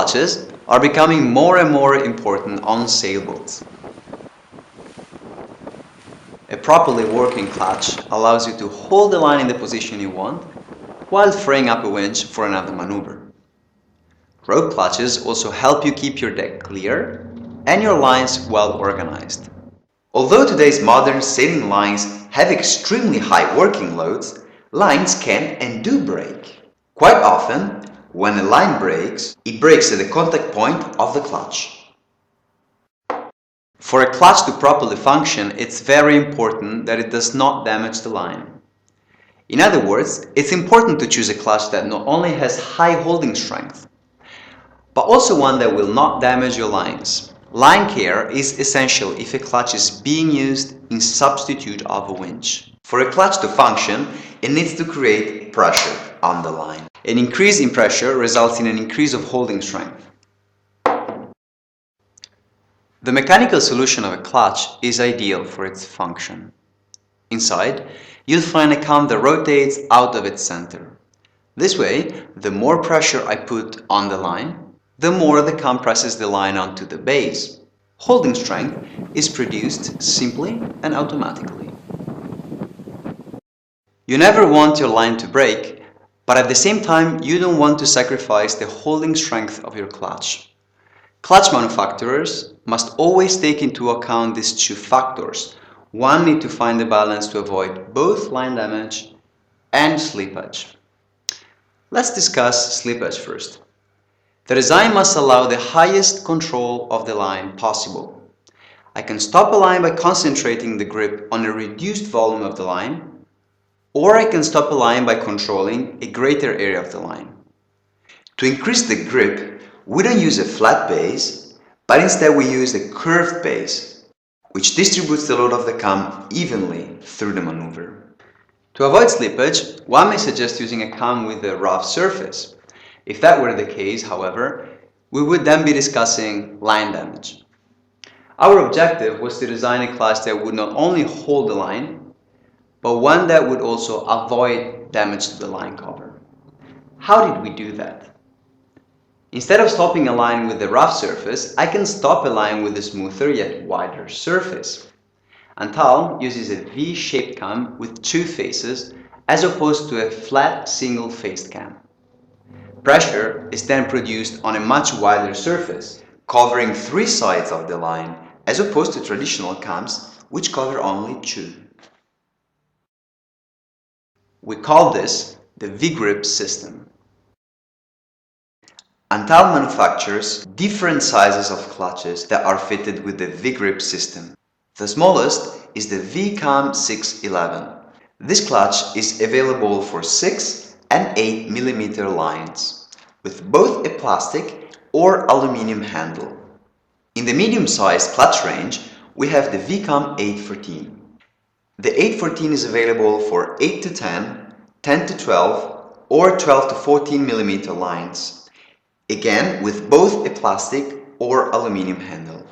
clutches are becoming more and more important on sailboats. A properly working clutch allows you to hold the line in the position you want while freeing up a winch for another maneuver. Rope clutches also help you keep your deck clear and your lines well organized. Although today's modern sailing lines have extremely high working loads, lines can and do break. Quite often, when a line breaks, it breaks at the contact point of the clutch. For a clutch to properly function, it's very important that it does not damage the line. In other words, it's important to choose a clutch that not only has high holding strength, but also one that will not damage your lines. Line care is essential if a clutch is being used in substitute of a winch. For a clutch to function, it needs to create pressure on the line. An increase in pressure results in an increase of holding strength. The mechanical solution of a clutch is ideal for its function. Inside, you'll find a cam that rotates out of its center. This way, the more pressure I put on the line, the more the cam presses the line onto the base. Holding strength is produced simply and automatically. You never want your line to break, but at the same time you don't want to sacrifice the holding strength of your clutch. Clutch manufacturers must always take into account these two factors. One needs to find a balance to avoid both line damage and slippage. Let's discuss slippage first. The design must allow the highest control of the line possible. I can stop a line by concentrating the grip on a reduced volume of the line, or I can stop a line by controlling a greater area of the line. To increase the grip, we don't use a flat base, but instead we use a curved base, which distributes the load of the cam evenly through the maneuver. To avoid slippage, one may suggest using a cam with a rough surface. If that were the case, however, we would then be discussing line damage. Our objective was to design a clutch that would not only hold the line, but one that would also avoid damage to the line cover. How did we do that? Instead of stopping a line with a rough surface, I can stop a line with a smoother yet wider surface. Antal uses a V-shaped cam with two faces as opposed to a flat single-faced cam. Pressure is then produced on a much wider surface, covering three sides of the line, as opposed to traditional cams, which cover only two. We call this the V-Grip system. Antal manufactures different sizes of clutches that are fitted with the V-Grip system. The smallest is the V-Cam 611. This clutch is available for 6 and 8 mm lines, with both a plastic or aluminium handle. In the medium-sized clutch range, we have the V-Cam 814. The 814 is available for 8 to 10, 10 to 12, or 12 to 14 mm lines, again with both a plastic or aluminium handle.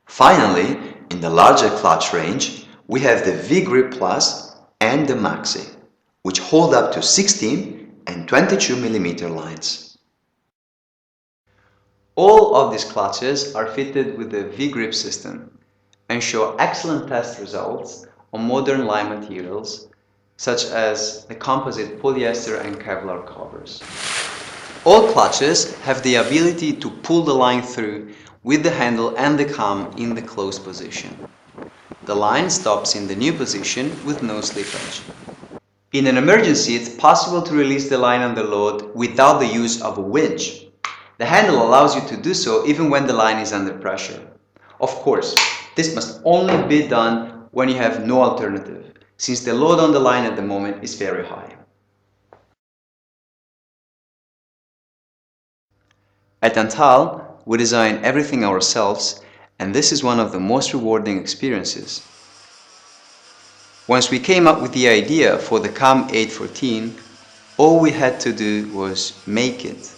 Finally, in the larger clutch range, we have the V-Grip Plus and the Maxi, which hold up to 16 and 22 mm lines. All of these clutches are fitted with the V-Grip system and show excellent test results on modern line materials such as the composite polyester and Kevlar covers. All clutches have the ability to pull the line through with the handle and the cam in the closed position. The line stops in the new position with no slippage. In an emergency, it's possible to release the line under load without the use of a winch. The handle allows you to do so even when the line is under pressure. Of course, this must only be done when you have no alternative, since the load on the line at the moment is very high. At Antal, we design everything ourselves, and this is one of the most rewarding experiences. Once we came up with the idea for the Cam 814, all we had to do was make it.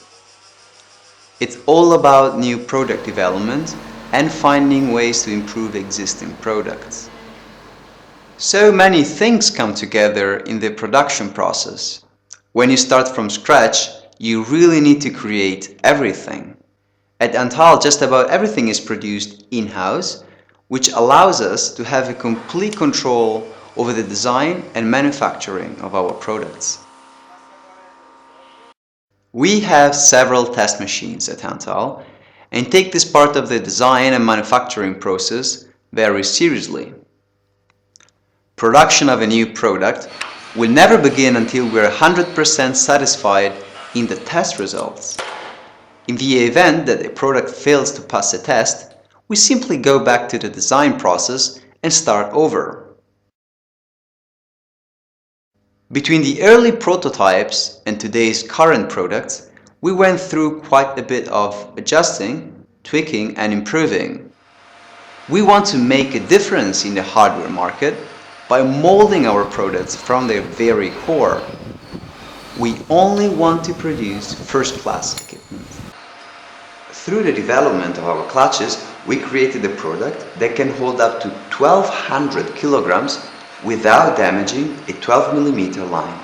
It's all about new product development and finding ways to improve existing products. So many things come together in the production process. When you start from scratch, you really need to create everything. At Antal, just about everything is produced in-house, which allows us to have a complete control over the design and manufacturing of our products. We have several test machines at Antal and take this part of the design and manufacturing process very seriously. Production of a new product will never begin until we are 100% satisfied in the test results. In the event that a product fails to pass a test, we simply go back to the design process and start over. Between the early prototypes and today's current products, we went through quite a bit of adjusting, tweaking, and improving. We want to make a difference in the hardware market by molding our products from their very core. We only want to produce first-class equipment. Through the development of our clutches, we created a product that can hold up to 1200 kilograms without damaging a 12mm line.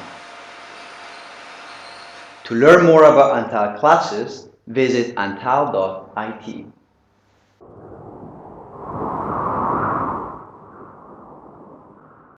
To learn more about Antal clutches, visit antal.it.